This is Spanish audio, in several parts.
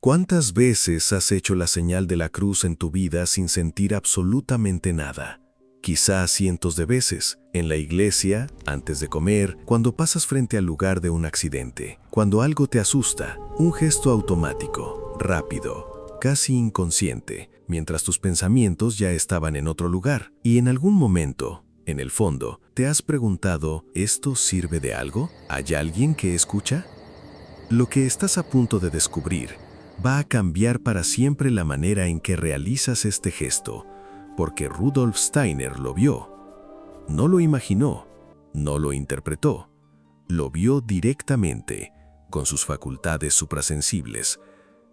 ¿Cuántas veces has hecho la señal de la cruz en tu vida sin sentir absolutamente nada? Quizás cientos de veces, en la iglesia, antes de comer, cuando pasas frente al lugar de un accidente, cuando algo te asusta, un gesto automático, rápido, casi inconsciente, mientras tus pensamientos ya estaban en otro lugar. Y en algún momento, en el fondo, te has preguntado, ¿esto sirve de algo? ¿Hay alguien que escucha? Lo que estás a punto de descubrir va a cambiar para siempre la manera en que realizas este gesto, porque Rudolf Steiner lo vio. No lo imaginó, no lo interpretó, lo vio directamente, con sus facultades suprasensibles,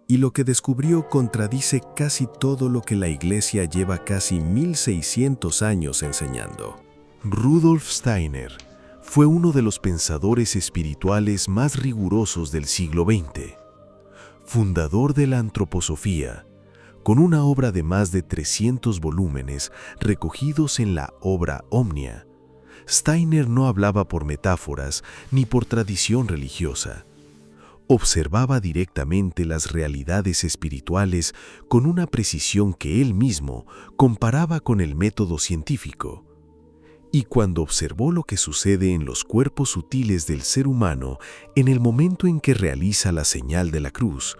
y lo que descubrió contradice casi todo lo que la Iglesia lleva casi 1600 años enseñando. Rudolf Steiner fue uno de los pensadores espirituales más rigurosos del siglo XX, fundador de la antroposofía, con una obra de más de 300 volúmenes recogidos en la obra Omnia. Steiner no hablaba por metáforas ni por tradición religiosa. Observaba directamente las realidades espirituales con una precisión que él mismo comparaba con el método científico. Y cuando observó lo que sucede en los cuerpos sutiles del ser humano en el momento en que realiza la señal de la cruz,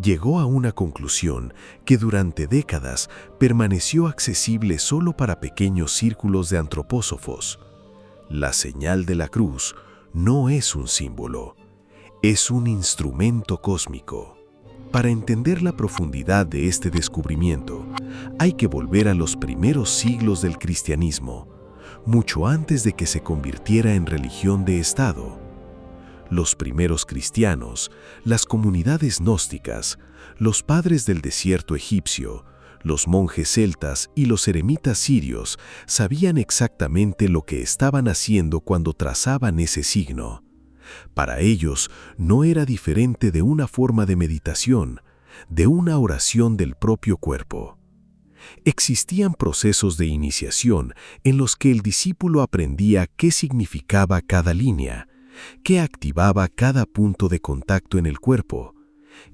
llegó a una conclusión que durante décadas permaneció accesible solo para pequeños círculos de antropósofos. La señal de la cruz no es un símbolo, es un instrumento cósmico. Para entender la profundidad de este descubrimiento, hay que volver a los primeros siglos del cristianismo, mucho antes de que se convirtiera en religión de Estado. Los primeros cristianos, las comunidades gnósticas, los padres del desierto egipcio, los monjes celtas y los eremitas sirios sabían exactamente lo que estaban haciendo cuando trazaban ese signo. Para ellos no era diferente de una forma de meditación, de una oración del propio cuerpo. Existían procesos de iniciación en los que el discípulo aprendía qué significaba cada línea, qué activaba cada punto de contacto en el cuerpo,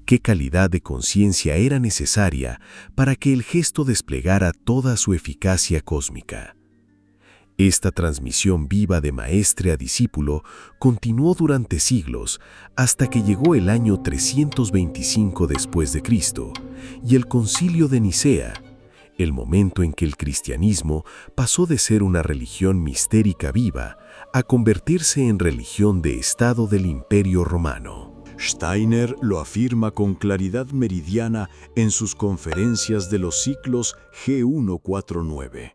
qué calidad de conciencia era necesaria para que el gesto desplegara toda su eficacia cósmica. Esta transmisión viva de maestre a discípulo continuó durante siglos hasta que llegó el año 325 después de Cristo y el Concilio de Nicea, el momento en que el cristianismo pasó de ser una religión mistérica viva a convertirse en religión de Estado del Imperio Romano. Steiner lo afirma con claridad meridiana en sus conferencias de los ciclos G149.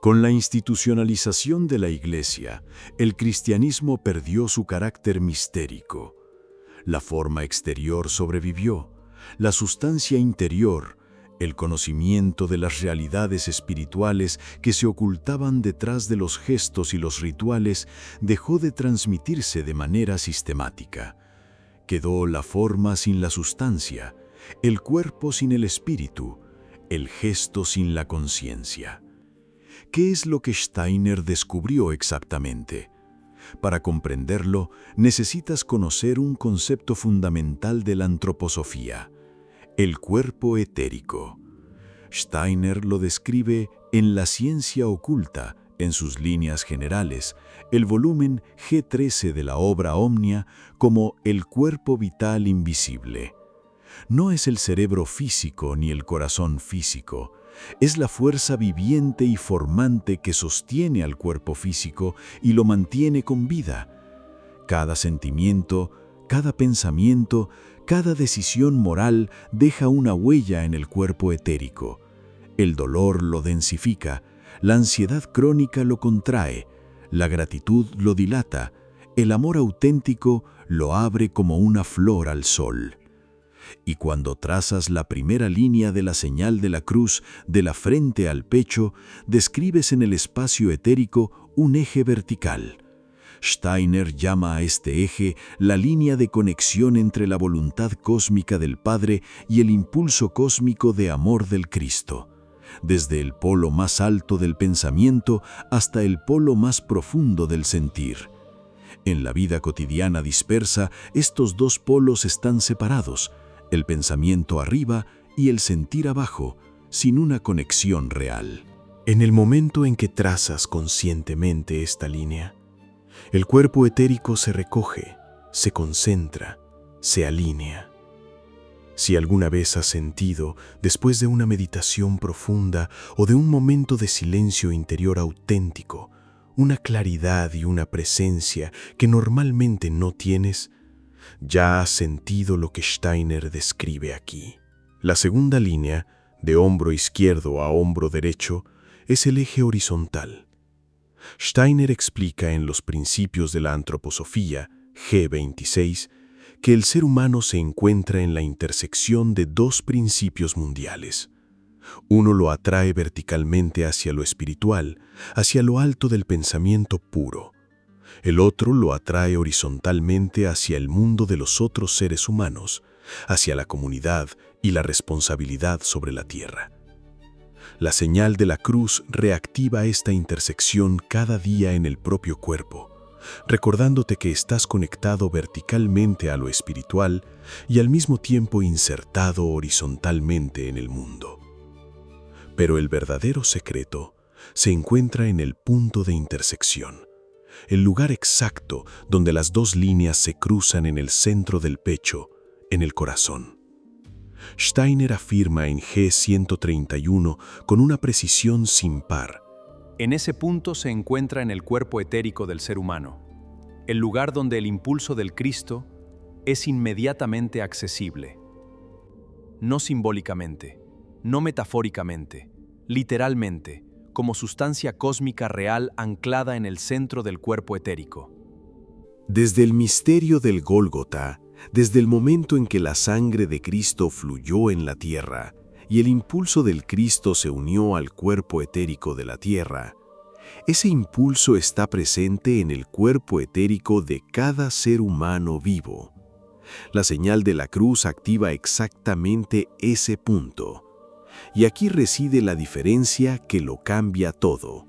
Con la institucionalización de la Iglesia, el cristianismo perdió su carácter mistérico. La forma exterior sobrevivió, la sustancia interior, el conocimiento de las realidades espirituales que se ocultaban detrás de los gestos y los rituales dejó de transmitirse de manera sistemática. Quedó la forma sin la sustancia, el cuerpo sin el espíritu, el gesto sin la conciencia. ¿Qué es lo que Steiner descubrió exactamente? Para comprenderlo, necesitas conocer un concepto fundamental de la antroposofía: el cuerpo etérico. Steiner lo describe en La ciencia oculta, en sus líneas generales, el volumen G13 de la obra Omnia, como el cuerpo vital invisible. No es el cerebro físico ni el corazón físico, es la fuerza viviente y formante que sostiene al cuerpo físico y lo mantiene con vida. Cada sentimiento, cada pensamiento, cada decisión moral deja una huella en el cuerpo etérico. El dolor lo densifica, la ansiedad crónica lo contrae, la gratitud lo dilata, el amor auténtico lo abre como una flor al sol. Y cuando trazas la primera línea de la señal de la cruz de la frente al pecho, describes en el espacio etérico un eje vertical. Steiner llama a este eje la línea de conexión entre la voluntad cósmica del Padre y el impulso cósmico de amor del Cristo, desde el polo más alto del pensamiento hasta el polo más profundo del sentir. En la vida cotidiana dispersa, estos dos polos están separados. el pensamiento arriba y el sentir abajo, sin una conexión real. En el momento en que trazas conscientemente esta línea, el cuerpo etérico se recoge, se concentra, se alinea. Si alguna vez has sentido, después de una meditación profunda o de un momento de silencio interior auténtico, una claridad y una presencia que normalmente no tienes, ya has sentido lo que Steiner describe aquí. La segunda línea, de hombro izquierdo a hombro derecho, es el eje horizontal. Steiner explica en los Principios de la Antroposofía, G26, que el ser humano se encuentra en la intersección de dos principios mundiales. Uno lo atrae verticalmente hacia lo espiritual, hacia lo alto del pensamiento puro. El otro lo atrae horizontalmente hacia el mundo de los otros seres humanos, hacia la comunidad y la responsabilidad sobre la tierra. La señal de la cruz reactiva esta intersección cada día en el propio cuerpo, recordándote que estás conectado verticalmente a lo espiritual y al mismo tiempo insertado horizontalmente en el mundo. Pero el verdadero secreto se encuentra en el punto de intersección, el lugar exacto donde las dos líneas se cruzan en el centro del pecho, en el corazón. Steiner afirma en G131 con una precisión sin par: en ese punto se encuentra en el cuerpo etérico del ser humano, el lugar donde el impulso del Cristo es inmediatamente accesible. No simbólicamente, no metafóricamente, literalmente, como sustancia cósmica real anclada en el centro del cuerpo etérico. Desde el misterio del Gólgota, desde el momento en que la sangre de Cristo fluyó en la tierra y el impulso del Cristo se unió al cuerpo etérico de la tierra, ese impulso está presente en el cuerpo etérico de cada ser humano vivo. La señal de la cruz activa exactamente ese punto. Y aquí reside la diferencia que lo cambia todo.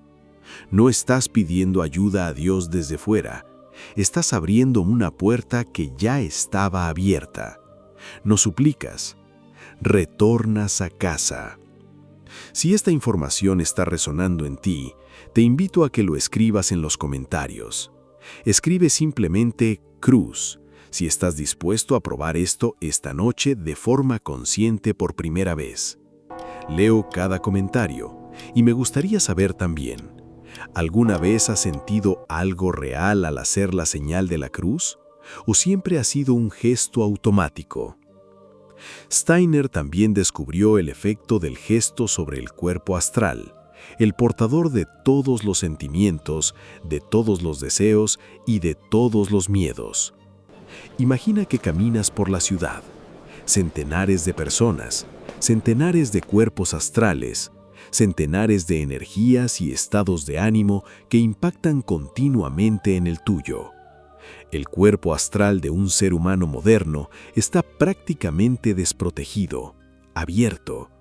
No estás pidiendo ayuda a Dios desde fuera. Estás abriendo una puerta que ya estaba abierta. No suplicas, retornas a casa. Si esta información está resonando en ti, te invito a que lo escribas en los comentarios. Escribe simplemente cruz si estás dispuesto a probar esto esta noche de forma consciente por primera vez. Leo cada comentario y me gustaría saber también: ¿alguna vez has sentido algo real al hacer la señal de la cruz? ¿O siempre ha sido un gesto automático? Steiner también descubrió el efecto del gesto sobre el cuerpo astral, el portador de todos los sentimientos, de todos los deseos y de todos los miedos. Imagina que caminas por la ciudad. Centenares de personas, centenares de cuerpos astrales, centenares de energías y estados de ánimo que impactan continuamente en el tuyo. El cuerpo astral de un ser humano moderno está prácticamente desprotegido, abierto.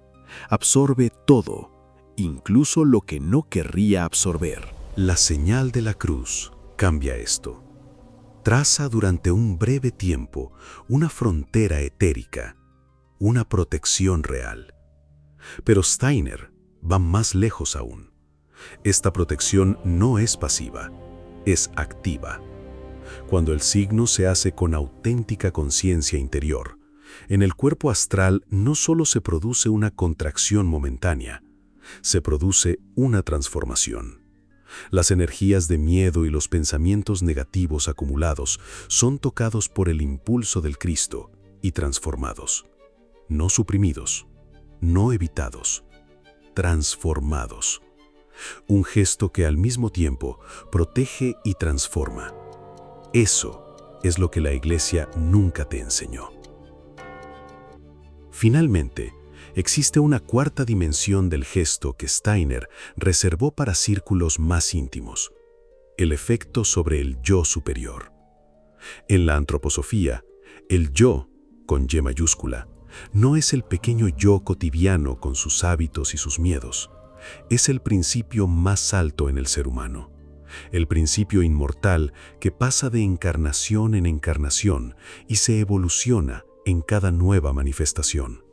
Absorbe todo, incluso lo que no querría absorber. La señal de la cruz cambia esto. Traza durante un breve tiempo una frontera etérica, una protección real. Pero Steiner va más lejos aún. Esta protección no es pasiva, es activa. Cuando el signo se hace con auténtica conciencia interior, en el cuerpo astral no solo se produce una contracción momentánea, se produce una transformación. Las energías de miedo y los pensamientos negativos acumulados son tocados por el impulso del Cristo y transformados. No suprimidos, no evitados, transformados. Un gesto que al mismo tiempo protege y transforma. Eso es lo que la Iglesia nunca te enseñó. Finalmente, existe una cuarta dimensión del gesto que Steiner reservó para círculos más íntimos: el efecto sobre el yo superior. En la antroposofía, el yo, con Y mayúscula, no es el pequeño yo cotidiano con sus hábitos y sus miedos. Es el principio más alto en el ser humano. El principio inmortal que pasa de encarnación en encarnación y se evoluciona en cada nueva manifestación.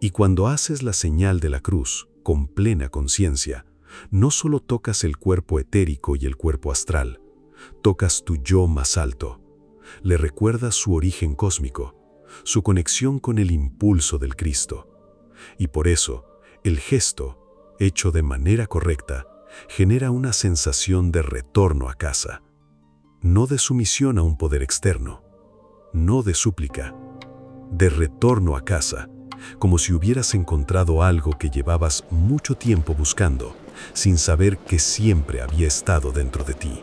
Y cuando haces la señal de la cruz con plena conciencia, no solo tocas el cuerpo etérico y el cuerpo astral, tocas tu yo más alto. Le recuerdas su origen cósmico, su conexión con el impulso del Cristo. Y por eso, el gesto, hecho de manera correcta, genera una sensación de retorno a casa. No de sumisión a un poder externo, no de súplica, de retorno a casa, como si hubieras encontrado algo que llevabas mucho tiempo buscando, sin saber que siempre había estado dentro de ti.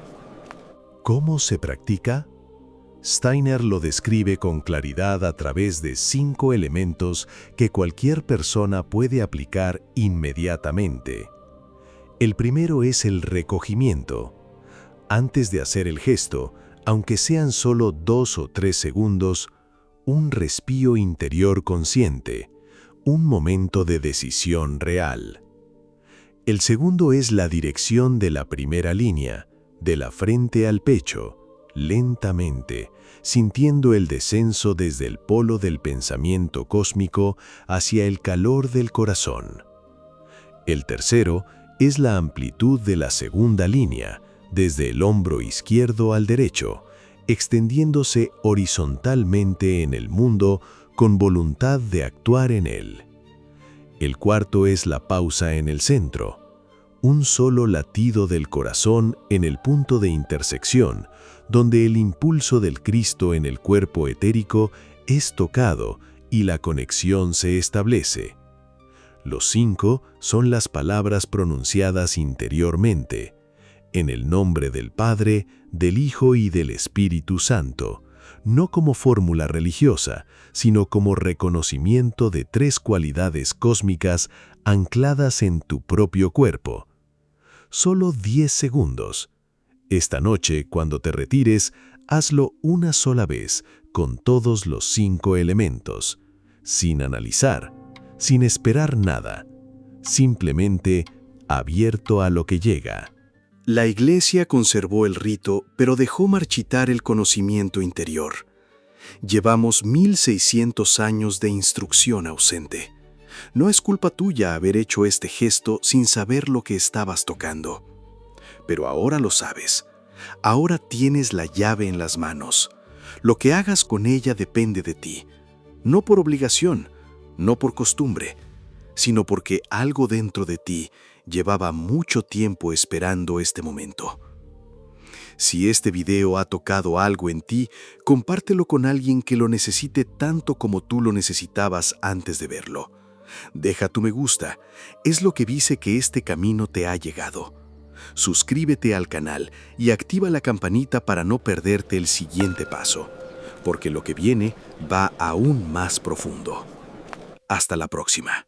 ¿Cómo se practica? Steiner lo describe con claridad a través de 5 elementos que cualquier persona puede aplicar inmediatamente. El primero es el recogimiento. Antes de hacer el gesto, aunque sean solo 2 o 3 segundos, un respiro interior consciente, un momento de decisión real. El segundo es la dirección de la primera línea, de la frente al pecho, lentamente, sintiendo el descenso desde el polo del pensamiento cósmico hacia el calor del corazón. El tercero es la amplitud de la segunda línea, desde el hombro izquierdo al derecho, extendiéndose horizontalmente en el mundo con voluntad de actuar en él. El cuarto es la pausa en el centro, un solo latido del corazón en el punto de intersección, donde el impulso del Cristo en el cuerpo etérico es tocado y la conexión se establece. Los 5 son las palabras pronunciadas interiormente, en el nombre del Padre, del Hijo y del Espíritu Santo, no como fórmula religiosa, sino como reconocimiento de 3 cualidades cósmicas ancladas en tu propio cuerpo. Solo 10 segundos. Esta noche, cuando te retires, hazlo una sola vez, con todos los 5 elementos, sin analizar, sin esperar nada, simplemente abierto a lo que llega. La Iglesia conservó el rito, pero dejó marchitar el conocimiento interior. Llevamos 1600 años de instrucción ausente. No es culpa tuya haber hecho este gesto sin saber lo que estabas tocando. Pero ahora lo sabes. Ahora tienes la llave en las manos. Lo que hagas con ella depende de ti. No por obligación, no por costumbre, sino porque algo dentro de ti llevaba mucho tiempo esperando este momento. Si este video ha tocado algo en ti, compártelo con alguien que lo necesite tanto como tú lo necesitabas antes de verlo. Deja tu me gusta, es lo que dice que este camino te ha llegado. Suscríbete al canal y activa la campanita para no perderte el siguiente paso, porque lo que viene va aún más profundo. Hasta la próxima.